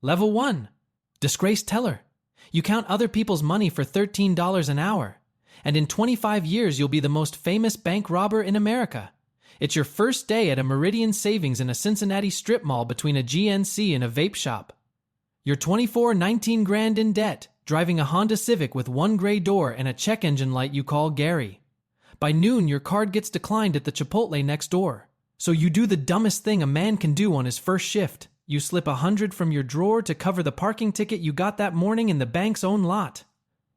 Level 1. Disgrace teller. You count other people's money for $13 an hour. And in 25 years, you'll be the most famous bank robber in America. It's your first day at a Meridian Savings in a Cincinnati strip mall between a GNC and a vape shop. You're 24, 19 grand in debt, driving a Honda Civic with one gray door and a check engine light you call Gary. By noon, your card gets declined at the Chipotle next door. So you do the dumbest thing a man can do on his first shift. You slip $100 from your drawer to cover the parking ticket you got that morning in the bank's own lot.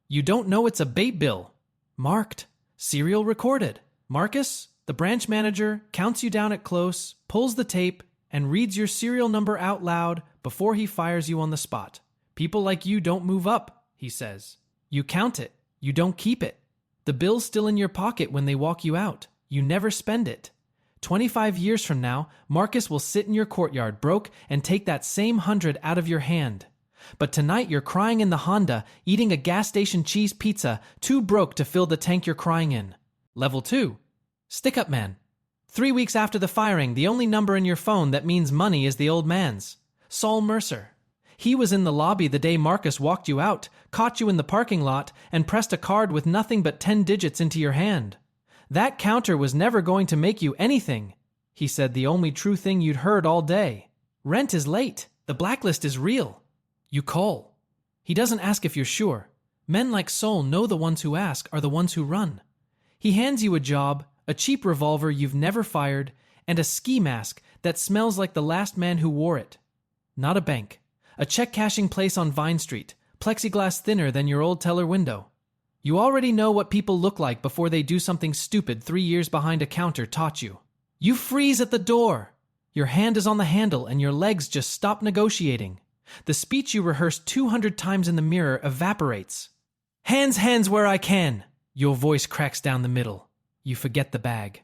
You don't know it's a bait bill. Marked. Serial recorded. Marcus, the branch manager, counts you down at close, pulls the tape, and reads your serial number out loud before he fires you on the spot. People like you don't move up, he says. You count it. You don't keep it. The bill's still in your pocket when they walk you out. You never spend it. 25 years from now, Marcus will sit in your courtyard broke and take that same 100 out of your hand. But tonight you're crying in the Honda, eating a gas station cheese pizza, too broke to fill the tank you're crying in. Level 2. Stickup man. 3 weeks after the firing, the only number in your phone that means money is the old man's. Saul Mercer. He was in the lobby the day Marcus walked you out, caught you in the parking lot, and pressed a card with nothing but 10 digits into your hand. That counter was never going to make you anything. He said the only true thing you'd heard all day. Rent is late. The blacklist is real. You call. He doesn't ask if you're sure. Men like Saul know the ones who ask are the ones who run. He hands you a job, a cheap revolver you've never fired, and a ski mask that smells like the last man who wore it. Not a bank. A check-cashing place on Vine Street, plexiglass thinner than your old teller window. You already know what people look like before they do something stupid 3 years behind a counter taught you. You freeze at the door. Your hand is on the handle and your legs just stop negotiating. The speech you rehearsed 200 times in the mirror evaporates. Hands where I can. Your voice cracks down the middle. You forget the bag.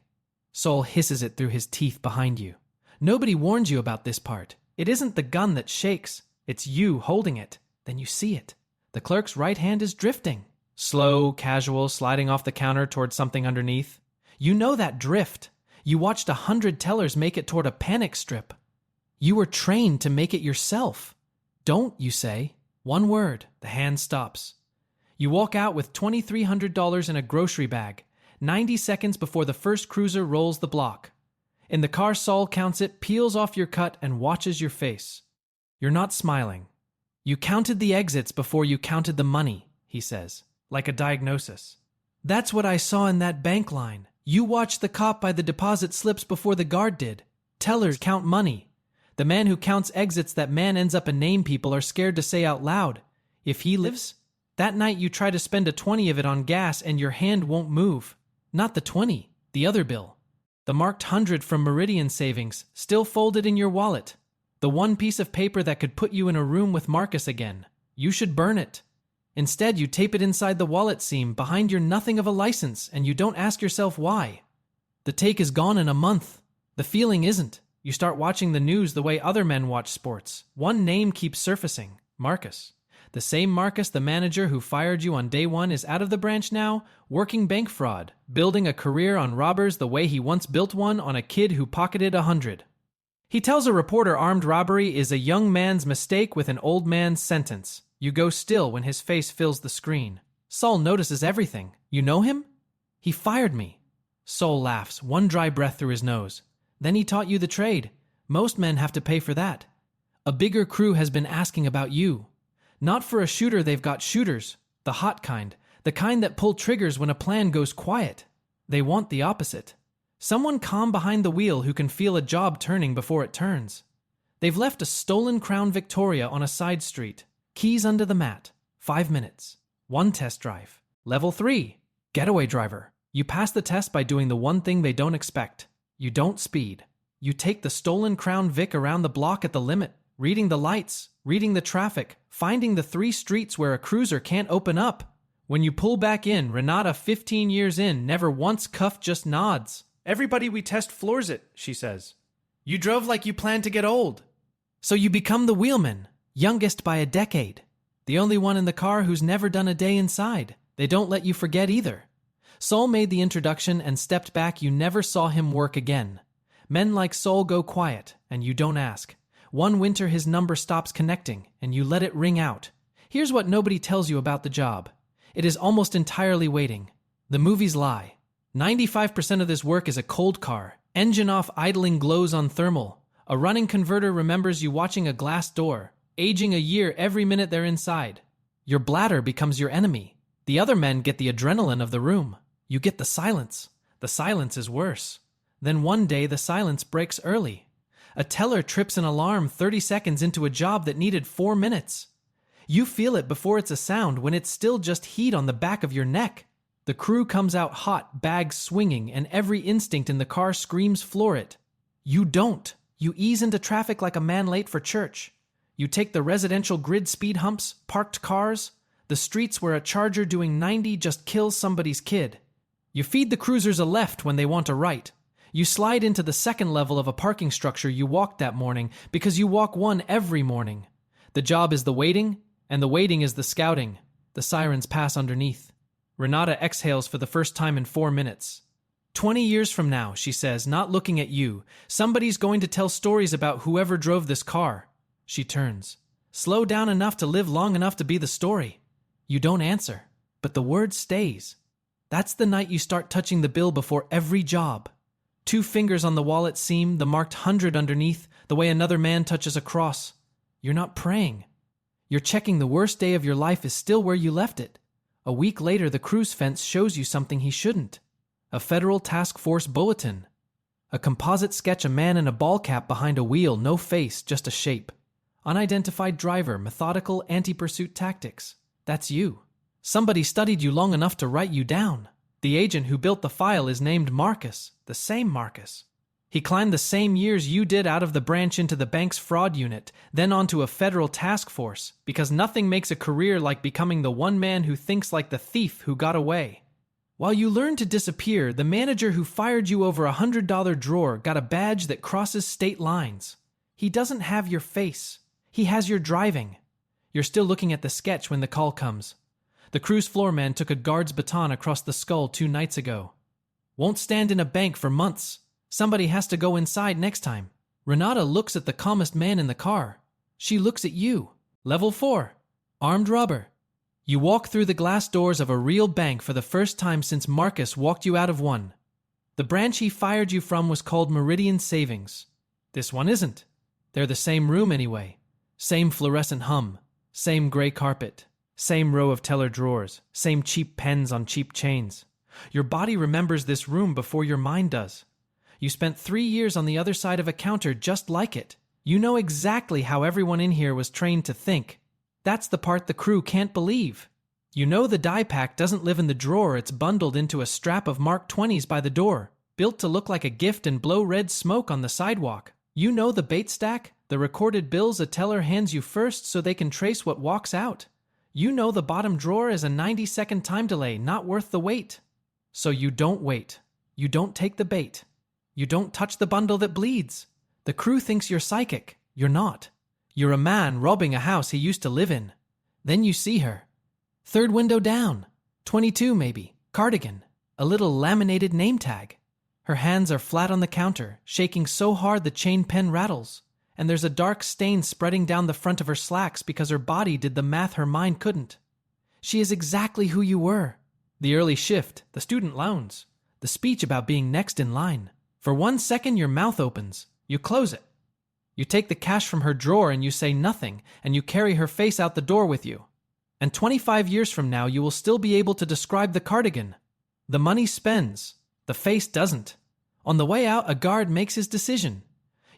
Saul hisses it through his teeth behind you. Nobody warns you about this part. It isn't the gun that shakes. It's you holding it. Then you see it. The clerk's right hand is drifting. Slow, casual, sliding off the counter towards something underneath. You know that drift. You watched 100 tellers make it toward a panic strip. You were trained to make it yourself. Don't, you say. One word. The hand stops. You walk out with $2,300 in a grocery bag, 90 seconds before the first cruiser rolls the block. In the car, Saul counts it, peels off your cut, and watches your face. You're not smiling. You counted the exits before you counted the money, he says. Like a diagnosis. That's what I saw in that bank line. You watched the cop buy the deposit slips before the guard did. Tellers count money. The man who counts exits that man ends up a name people are scared to say out loud. If he lives, that night you try to spend a 20 of it on gas and your hand won't move. Not the 20, the other bill. The marked 100 from Meridian Savings, still folded in your wallet. The one piece of paper that could put you in a room with Marcus again. You should burn it. Instead, you tape it inside the wallet seam behind your nothing of a license, and you don't ask yourself why. The take is gone in a month. The feeling isn't. You start watching the news the way other men watch sports. One name keeps surfacing. Marcus. The same Marcus, the manager who fired you on day one, is out of the branch now, working bank fraud, building a career on robbers the way he once built one on a kid who pocketed 100. He tells a reporter armed robbery is a young man's mistake with an old man's sentence. You go still when his face fills the screen. Saul notices everything. You know him? He fired me. Saul laughs, one dry breath through his nose. Then he taught you the trade. Most men have to pay for that. A bigger crew has been asking about you. Not for a shooter, they've got shooters. The hot kind. The kind that pull triggers when a plan goes quiet. They want the opposite. Someone calm behind the wheel who can feel a job turning before it turns. They've left a stolen Crown Victoria on a side street. Keys under the mat. 5 minutes. One test drive. Level 3. Getaway driver. You pass the test by doing the one thing they don't expect. You don't speed. You take the stolen Crown Vic around the block at the limit, reading the lights, reading the traffic, finding the 3 streets where a cruiser can't open up. When you pull back in, Renata, 15 years in, never once cuffed, just nods. Everybody we test floors it, she says. You drove like you planned to get old. So you become the wheelman. Youngest by a decade. The only one in the car who's never done a day inside. They don't let you forget either. Saul made the introduction and stepped back. You never saw him work again. Men like Saul go quiet, and you don't ask. One winter his number stops connecting, and you let it ring out. Here's what nobody tells you about the job. It is almost entirely waiting. The movies lie. 95% of this work is a cold car. Engine off, idling glows on thermal. A running converter remembers you watching a glass door, aging a year every minute they're inside. Your bladder becomes your enemy. The other men get the adrenaline of the room. You get the silence. The silence is worse. Then one day the silence breaks early. A teller trips an alarm 30 seconds into a job that needed 4 minutes. You feel it before it's a sound when it's still just heat on the back of your neck. The crew comes out hot, bags swinging, and every instinct in the car screams floor it. You don't. You ease into traffic like a man late for church. You take the residential grid speed humps, parked cars, the streets where a Charger doing 90 just kills somebody's kid. You feed the cruisers a left when they want a right. You slide into the second level of a parking structure you walked that morning because you walk one every morning. The job is the waiting, and the waiting is the scouting. The sirens pass underneath. Renata exhales for the first time in 4 minutes. 20 years from now, she says, not looking at you, somebody's going to tell stories about whoever drove this car. She turns. Slow down enough to live long enough to be the story. You don't answer, but the word stays. That's the night you start touching the bill before every job. 2 fingers on the wallet seam, the marked 100 underneath, the way another man touches a cross. You're not praying. You're checking the worst day of your life is still where you left it. A week later, the cruise fence shows you something he shouldn't. A federal task force bulletin. A composite sketch, a man in a ball cap behind a wheel, no face, just a shape. Unidentified driver, methodical anti-pursuit tactics. That's you. Somebody studied you long enough to write you down. The agent who built the file is named Marcus, the same Marcus. He climbed the same years you did out of the branch into the bank's fraud unit, then onto a federal task force, because nothing makes a career like becoming the one man who thinks like the thief who got away. While you learn to disappear, the manager who fired you over $100 drawer got a badge that crosses state lines. He doesn't have your face. He has your driving. You're still looking at the sketch when the call comes. The cruise floorman took a guard's baton across the skull 2 nights ago. Won't stand in a bank for months. Somebody has to go inside next time. Renata looks at the calmest man in the car. She looks at you. Level 4. Armed robber. You walk through the glass doors of a real bank for the first time since Marcus walked you out of one. The branch he fired you from was called Meridian Savings. This one isn't. They're the same room anyway. Same fluorescent hum. Same gray carpet. Same row of teller drawers. Same cheap pens on cheap chains. Your body remembers this room before your mind does. You spent 3 years on the other side of a counter just like it. You know exactly how everyone in here was trained to think. That's the part the crew can't believe. You know the die pack doesn't live in the drawer, it's bundled into a strap of Mark 20s by the door, built to look like a gift and blow red smoke on the sidewalk. You know the bait stack, the recorded bills a teller hands you first so they can trace what walks out. You know the bottom drawer is a 90-second time delay, not worth the wait. So you don't wait. You don't take the bait. You don't touch the bundle that bleeds. The crew thinks you're psychic. You're not. You're a man robbing a house he used to live in. Then you see her. 3rd window down. 22 maybe. Cardigan. A little laminated name tag. Her hands are flat on the counter, shaking so hard the chain pen rattles. And there's a dark stain spreading down the front of her slacks because her body did the math her mind couldn't. She is exactly who you were. The early shift, the student loans, the speech about being next in line. For 1 second your mouth opens. You close it. You take the cash from her drawer and you say nothing, and you carry her face out the door with you. And 25 years from now you will still be able to describe the cardigan. The money spends. The face doesn't. On the way out, a guard makes his decision.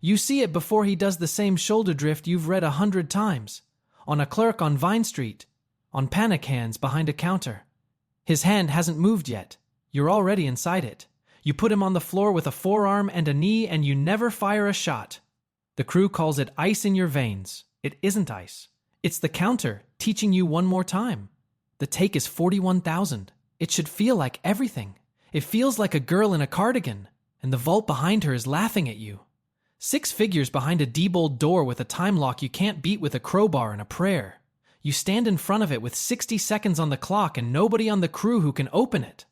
You see it before he does the same shoulder drift you've read 100 times. On a clerk on Vine Street. On panic hands behind a counter. His hand hasn't moved yet. You're already inside it. You put him on the floor with a forearm and a knee and you never fire a shot. The crew calls it ice in your veins. It isn't ice. It's the counter teaching you one more time. The take is 41,000. It should feel like everything. It feels like a girl in a cardigan, and the vault behind her is laughing at you. 6 figures behind a Diebold door with a time lock you can't beat with a crowbar and a prayer. You stand in front of it with 60 seconds on the clock and nobody on the crew who can open it.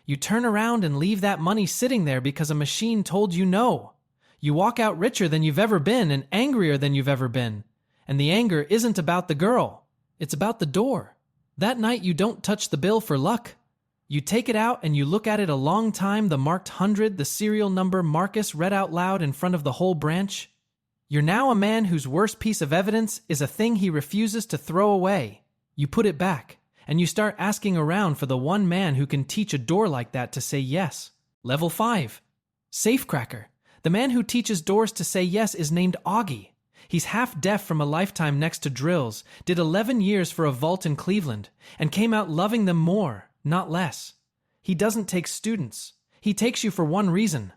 You turn around and leave that money sitting there because a machine told you no. You walk out richer than you've ever been and angrier than you've ever been. And the anger isn't about the girl. It's about the door. That night you don't touch the bill for luck. You take it out and you look at it a long time, the marked 100, the serial number Marcus read out loud in front of the whole branch. You're now a man whose worst piece of evidence is a thing he refuses to throw away. You put it back, and you start asking around for the one man who can teach a door like that to say yes. Level 5. Safecracker. The man who teaches doors to say yes is named Augie. He's half deaf from a lifetime next to drills, did 11 years for a vault in Cleveland, and came out loving them more, not less. He doesn't take students. He takes you for one reason.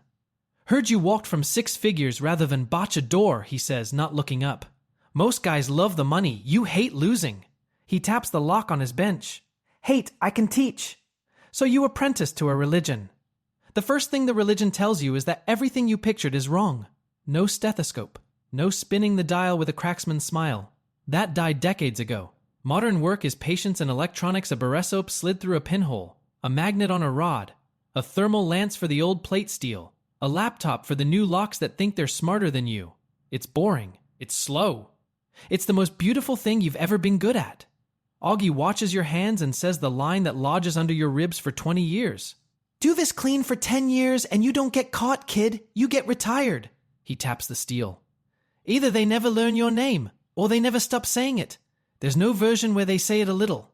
Heard you walked from 6 figures rather than botch a door, he says, not looking up. Most guys love the money. You hate losing. He taps the lock on his bench. Hate, I can teach. So you apprentice to a religion. The first thing the religion tells you is that everything you pictured is wrong. No stethoscope. No spinning the dial with a cracksman's smile. That died decades ago. Modern work is patience and electronics, a baresoap slid through a pinhole, a magnet on a rod, a thermal lance for the old plate steel, a laptop for the new locks that think they're smarter than you. It's boring. It's slow. It's the most beautiful thing you've ever been good at. Augie watches your hands and says the line that lodges under your ribs for 20 years. Do this clean for 10 years and you don't get caught, kid. You get retired. He taps the steel. Either they never learn your name, or they never stop saying it. There's no version where they say it a little.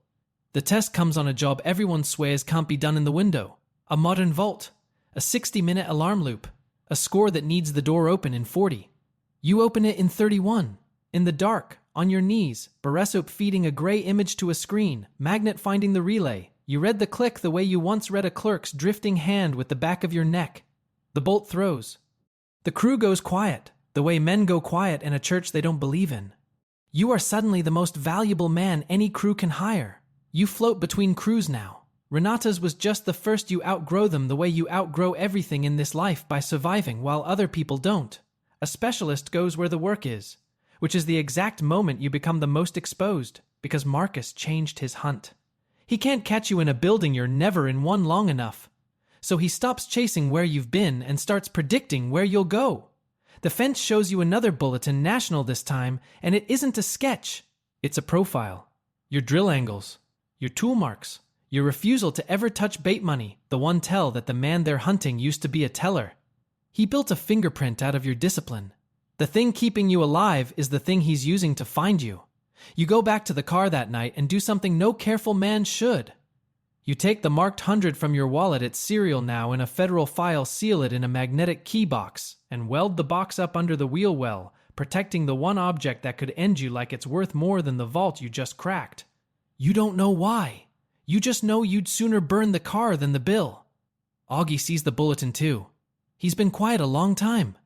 The test comes on a job everyone swears can't be done in the window. A modern vault. A 60-minute alarm loop. A score that needs the door open in 40. You open it in 31. In the dark, on your knees, baresoap feeding a gray image to a screen, magnet finding the relay. You read the click the way you once read a clerk's drifting hand with the back of your neck. The bolt throws. The crew goes quiet, the way men go quiet in a church they don't believe in. You are suddenly the most valuable man any crew can hire. You float between crews now. Renata's was just the first. You outgrow them the way you outgrow everything in this life by surviving while other people don't. A specialist goes where the work is, which is the exact moment you become the most exposed, because Marcus changed his hunt. He can't catch you in a building you're never in one long enough. So he stops chasing where you've been and starts predicting where you'll go. The fence shows you another bulletin, national this time, and it isn't a sketch. It's a profile. Your drill angles, your tool marks, your refusal to ever touch bait money, the one tell that the man they're hunting used to be a teller. He built a fingerprint out of your discipline. The thing keeping you alive is the thing he's using to find you. You go back to the car that night and do something no careful man should. You take the marked 100 from your wallet, it's serial now in a federal file, seal it in a magnetic key box, and weld the box up under the wheel well, protecting the one object that could end you like it's worth more than the vault you just cracked. You don't know why. You just know you'd sooner burn the car than the bill. Augie sees the bulletin too. He's been quiet a long time.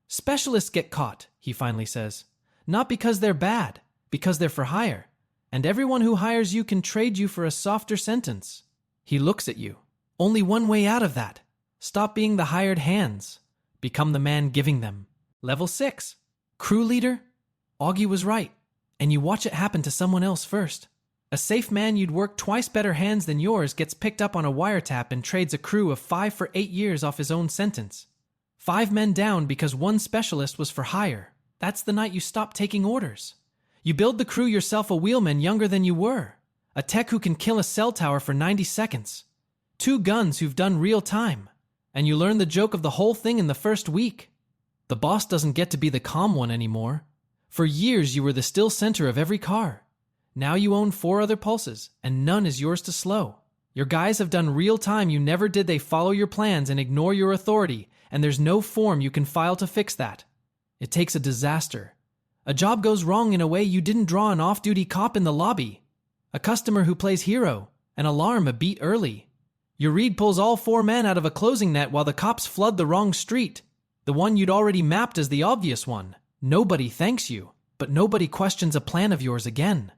Specialists get caught, he finally says. Not because they're bad, because they're for hire. And everyone who hires you can trade you for a softer sentence. He looks at you. Only one way out of that. Stop being the hired hands. Become the man giving them. Level 6. Crew leader? Augie was right. And you watch it happen to someone else first. A safe man you'd work twice better hands than yours gets picked up on a wiretap and trades a crew of 5 for 8 years off his own sentence. 5 men down because one specialist was for hire. That's the night you stop taking orders. You build the crew yourself, a wheelman younger than you were. A tech who can kill a cell tower for 90 seconds. 2 guns who've done real time. And you learn the joke of the whole thing in the first week. The boss doesn't get to be the calm one anymore. For years you were the still center of every car. Now you own 4 other pulses, and none is yours to slow. Your guys have done real time you never did. They follow your plans and ignore your authority, and there's no form you can file to fix that. It takes a disaster. A job goes wrong in a way you didn't draw, an off-duty cop in the lobby. A customer who plays hero. An alarm a beat early. Your read pulls all 4 men out of a closing net while the cops flood the wrong street. The one you'd already mapped as the obvious one. Nobody thanks you, but nobody questions a plan of yours again.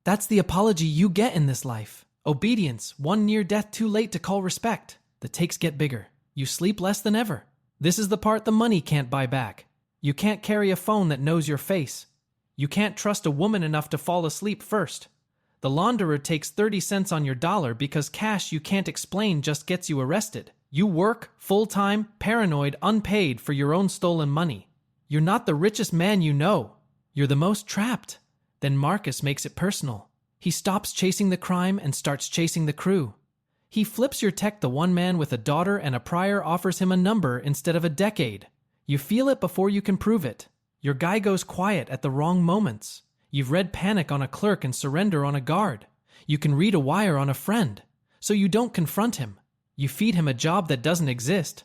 That's the apology you get in this life. Obedience, one near death too late to call respect. The takes get bigger. You sleep less than ever. This is the part the money can't buy back. You can't carry a phone that knows your face. You can't trust a woman enough to fall asleep first. The launderer takes 30 cents on your dollar because cash you can't explain just gets you arrested. You work, full-time, paranoid, unpaid for your own stolen money. You're not the richest man you know. You're the most trapped. Then Marcus makes it personal. He stops chasing the crime and starts chasing the crew. He flips your tech. The one man with a daughter and a prior offers him a number instead of a decade. You feel it before you can prove it. Your guy goes quiet at the wrong moments. You've read panic on a clerk and surrender on a guard. You can read a wire on a friend. So you don't confront him. You feed him a job that doesn't exist.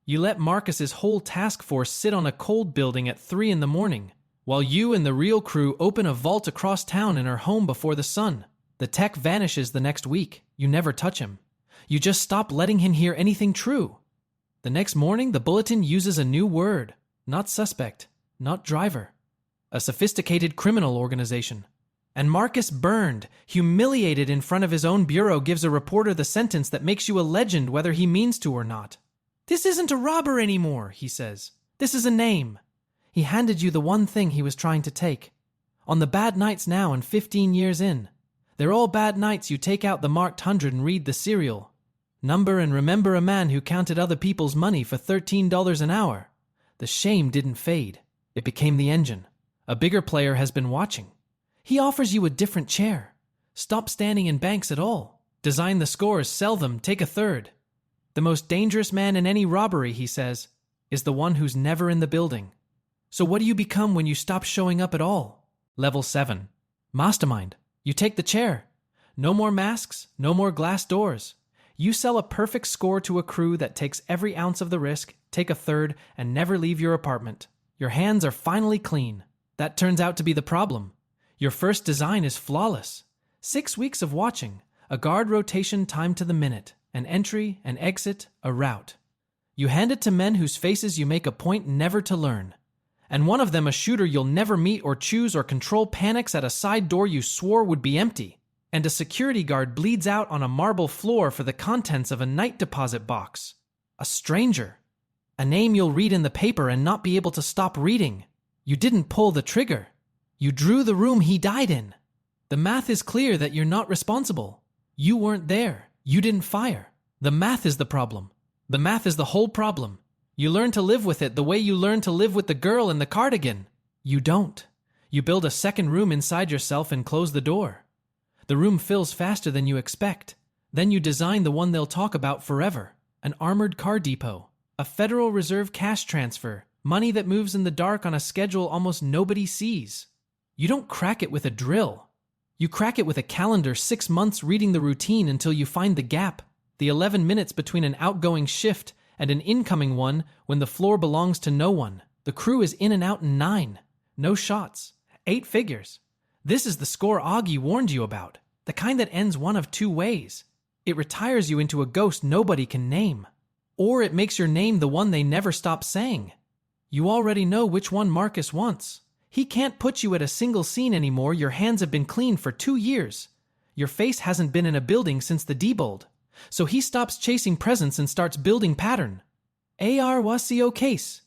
You let Marcus's whole task force sit on a cold building at 3 a.m, while you and the real crew open a vault across town and are home before the sun. The tech vanishes the next week. You never touch him. You just stop letting him hear anything true. The next morning, the bulletin uses a new word. Not suspect, not driver. A sophisticated criminal organization. And Marcus, burned, humiliated in front of his own bureau, gives a reporter the sentence that makes you a legend whether he means to or not. "This isn't a robber anymore," he says. "This is a name." He handed you the one thing he was trying to take. On the bad nights now and 15 years in. They're all bad nights. You take out the marked 100 and read the serial number and remember a man who counted other people's money for $13 an hour. The shame didn't fade. It became the engine. A bigger player has been watching. He offers you a different chair. Stop standing in banks at all. Design the scores, sell them, take a third. The most dangerous man in any robbery, he says, is the one who's never in the building. So what do you become when you stop showing up at all? Level 7. Mastermind. You take the chair. No more masks, no more glass doors. You sell a perfect score to a crew that takes every ounce of the risk, take a third, and never leave your apartment. Your hands are finally clean. That turns out to be the problem. Your first design is flawless. 6 weeks of watching, a guard rotation timed to the minute, an entry, an exit, a route. You hand it to men whose faces you make a point never to learn. And one of them, a shooter you'll never meet or choose or control, panics at a side door you swore would be empty. And a security guard bleeds out on a marble floor for the contents of a night deposit box. A stranger. A name you'll read in the paper and not be able to stop reading. You didn't pull the trigger. You drew the room he died in. The math is clear that you're not responsible. You weren't there. You didn't fire. The math is the problem. The math is the whole problem. You learn to live with it the way you learn to live with the girl in the cardigan. You don't. You build a second room inside yourself and close the door. The room fills faster than you expect. Then you design the one they'll talk about forever. An armored car depot. A Federal Reserve cash transfer. Money that moves in the dark on a schedule almost nobody sees. You don't crack it with a drill. You crack it with a calendar, 6 months reading the routine until you find the gap, the 11 minutes between an outgoing shift and an incoming one when the floor belongs to no one. The crew is in and out in 9. No shots. 8 figures. This is the score Augie warned you about, the kind that ends one of 2 ways. It retires you into a ghost nobody can name. Or it makes your name the one they never stop saying. You already know which one Marcus wants. He can't put you at a single scene anymore. Your hands have been clean for 2 years. Your face hasn't been in a building since the debold. So he stops chasing presents and starts building pattern. AR-WASIO case.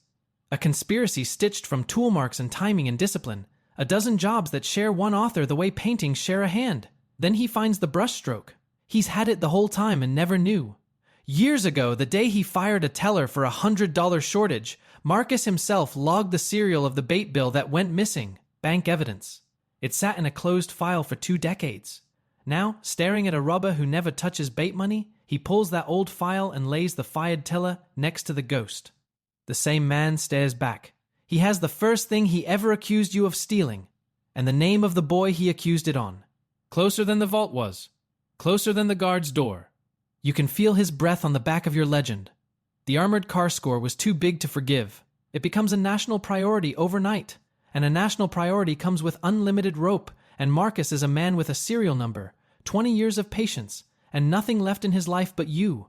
A conspiracy stitched from tool marks and timing and discipline. A dozen jobs that share one author the way paintings share a hand. Then he finds the brushstroke. He's had it the whole time and never knew. Years ago, the day he fired a teller for $100 shortage, Marcus himself logged the serial of the bait bill that went missing, bank evidence. It sat in a closed file for 2 decades. Now, staring at a robber who never touches bait money, he pulls that old file and lays the fired teller next to the ghost. The same man stares back. He has the first thing he ever accused you of stealing, and the name of the boy he accused it on. Closer than the vault was. Closer than the guard's door. You can feel his breath on the back of your legend. The armored car score was too big to forgive. It becomes a national priority overnight, and a national priority comes with unlimited rope, and Marcus is a man with a serial number, 20 years of patience, and nothing left in his life but you.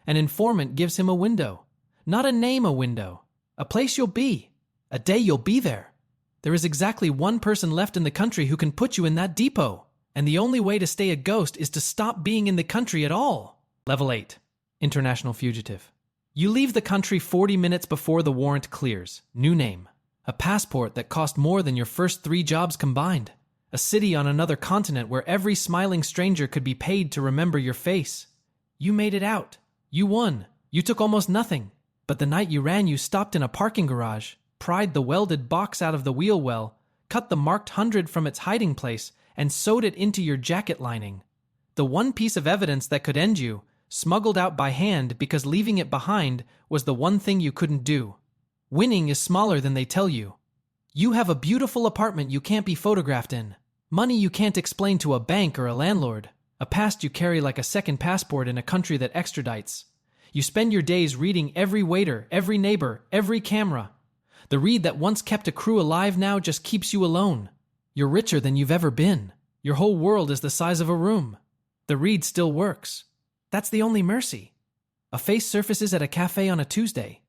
An informant gives him a window. Not a name, a window. A place you'll be. A day you'll be there. There is exactly one person left in the country who can put you in that depot, and the only way to stay a ghost is to stop being in the country at all. Level 8. International fugitive. You leave the country 40 minutes before the warrant clears. New name. A passport that cost more than your first 3 jobs combined. A city on another continent where every smiling stranger could be paid to remember your face. You made it out. You won. You took almost nothing, but the night you ran you stopped in a parking garage, pried the welded box out of the wheel well, cut the marked 100 from its hiding place, and sewed it into your jacket lining. The one piece of evidence that could end you, smuggled out by hand because leaving it behind was the one thing you couldn't do. Winning is smaller than they tell you. You have a beautiful apartment you can't be photographed in, money you can't explain to a bank or a landlord, a past you carry like a second passport in a country that extradites. You spend your days reading every waiter, every neighbor, every camera. The read that once kept a crew alive now just keeps you alone. You're richer than you've ever been. Your whole world is the size of a room. The read still works. That's the only mercy. A face surfaces at a cafe on a Tuesday.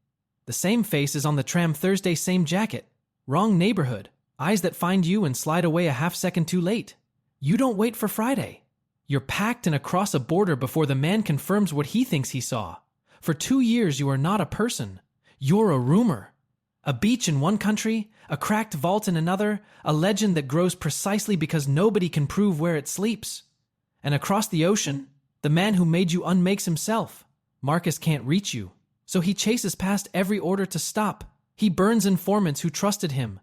The same face is on the tram Thursday, same jacket. Wrong neighborhood. Eyes that find you and slide away a half second too late. You don't wait for Friday. You're packed and across a border before the man confirms what he thinks he saw. For 2 years you are not a person. You're a rumor. A beach in one country, a cracked vault in another, a legend that grows precisely because nobody can prove where it sleeps. And across the ocean, the man who made you unmakes himself. Marcus can't reach you, so he chases past every order to stop. He burns informants who trusted him.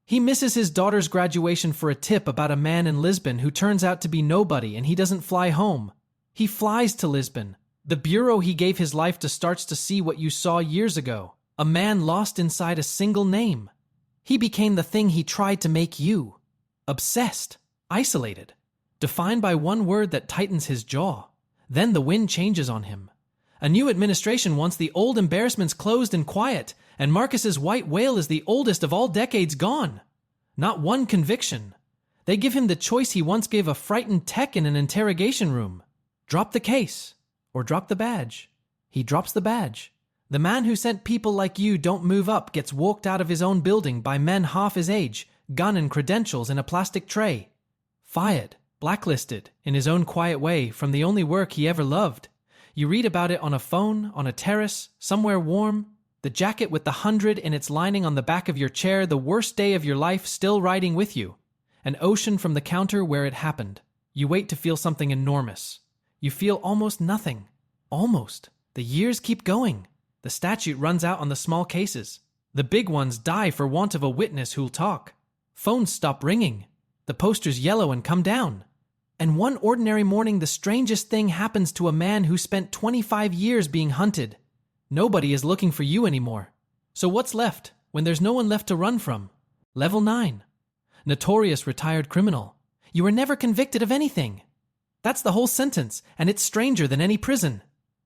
He misses his daughter's graduation for a tip about a man in Lisbon who turns out to be nobody, and he doesn't fly home. He flies to Lisbon. The bureau he gave his life to starts to see what you saw years ago. A man lost inside a single name. He became the thing he tried to make you. Obsessed. Isolated. Defined by one word that tightens his jaw. Then the wind changes on him. A new administration wants the old embarrassments closed and quiet, and Marcus's white whale is the oldest of all decades gone. Not one conviction. They give him the choice he once gave a frightened tech in an interrogation room. Drop the case, or drop the badge. He drops the badge. The man who sent people like you don't move up gets walked out of his own building by men half his age, gun and credentials in a plastic tray. Fired, blacklisted, in his own quiet way from the only work he ever loved. You read about it on a phone, on a terrace, somewhere warm. The jacket with the 100 in its lining on the back of your chair, the worst day of your life still riding with you. An ocean from the counter where it happened. You wait to feel something enormous. You feel almost nothing. Almost. The years keep going. The statute runs out on the small cases. The big ones die for want of a witness who'll talk. Phones stop ringing. The posters yellow and come down. And one ordinary morning the strangest thing happens to a man who spent 25 years being hunted. Nobody is looking for you anymore. So what's left when there's no one left to run from? Level 9. Notorious retired criminal. You were never convicted of anything. That's the whole sentence, and it's stranger than any prison.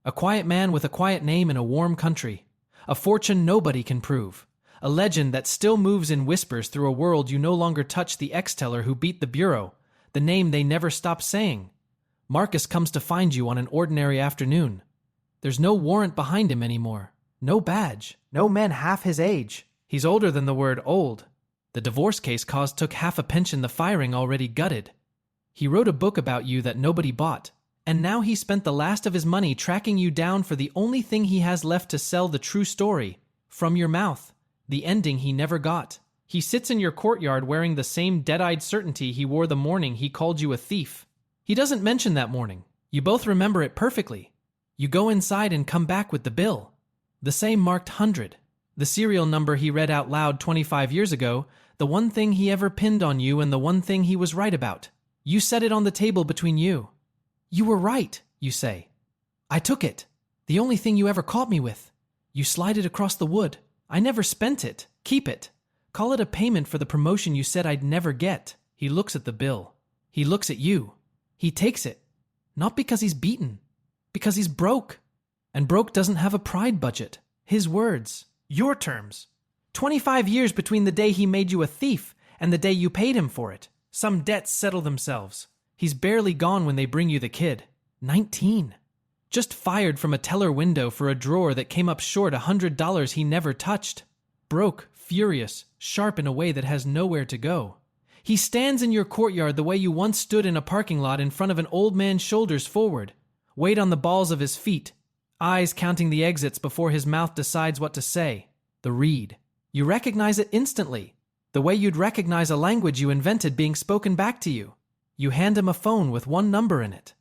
A quiet man with a quiet name in a warm country. A fortune nobody can prove. A legend that still moves in whispers through a world you no longer touch, the ex-teller who beat the bureau. The name they never stop saying. Marcus comes to find you on an ordinary afternoon. There's no warrant behind him anymore. No badge. No man half his age. He's older than the word old. The divorce case cause took half a pension, the firing already gutted. He wrote a book about you that nobody bought. And now he spent the last of his money tracking you down for the only thing he has left to sell, the true story. From your mouth. The ending he never got. He sits in your courtyard wearing the same dead-eyed certainty he wore the morning he called you a thief. He doesn't mention that morning. You both remember it perfectly. You go inside and come back with the bill. The same marked 100. The serial number he read out loud 25 years ago. The one thing he ever pinned on you and the one thing he was right about. You set it on the table between you. You were right, you say. I took it. The only thing you ever caught me with. You slide it across the wood. I never spent it. Keep it. Call it a payment for the promotion you said I'd never get. He looks at the bill. He looks at you. He takes it. Not because he's beaten. Because he's broke. And broke doesn't have a pride budget. His words. Your terms. 25 years between the day he made you a thief and the day you paid him for it. Some debts settle themselves. He's barely gone when they bring you the kid. 19. Just fired from a teller window for a drawer that came up short $100 he never touched. Broke, furious, sharp in a way that has nowhere to go. He stands in your courtyard the way you once stood in a parking lot in front of an old man, shoulders forward, weight on the balls of his feet, eyes counting the exits before his mouth decides what to say. The read. You recognize it instantly, the way you'd recognize a language you invented being spoken back to you. You hand him a phone with one number in it.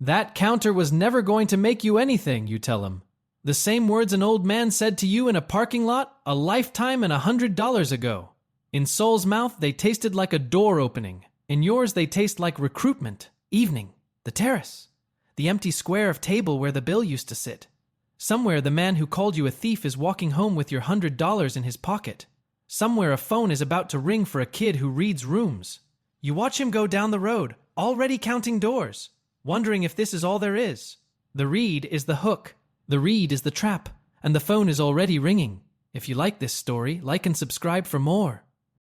That counter was never going to make you anything, you tell him. The same words an old man said to you in a parking lot a lifetime and $100 ago. In Soul's mouth, they tasted like a door opening. In yours, they taste like recruitment, evening, the terrace, the empty square of table where the bill used to sit. Somewhere, the man who called you a thief is walking home with your $100 in his pocket. Somewhere, a phone is about to ring for a kid who reads rooms. You watch him go down the road, already counting doors, wondering if this is all there is. The read is the hook. The read is the trap, and the phone is already ringing. If you like this story, like and subscribe for more.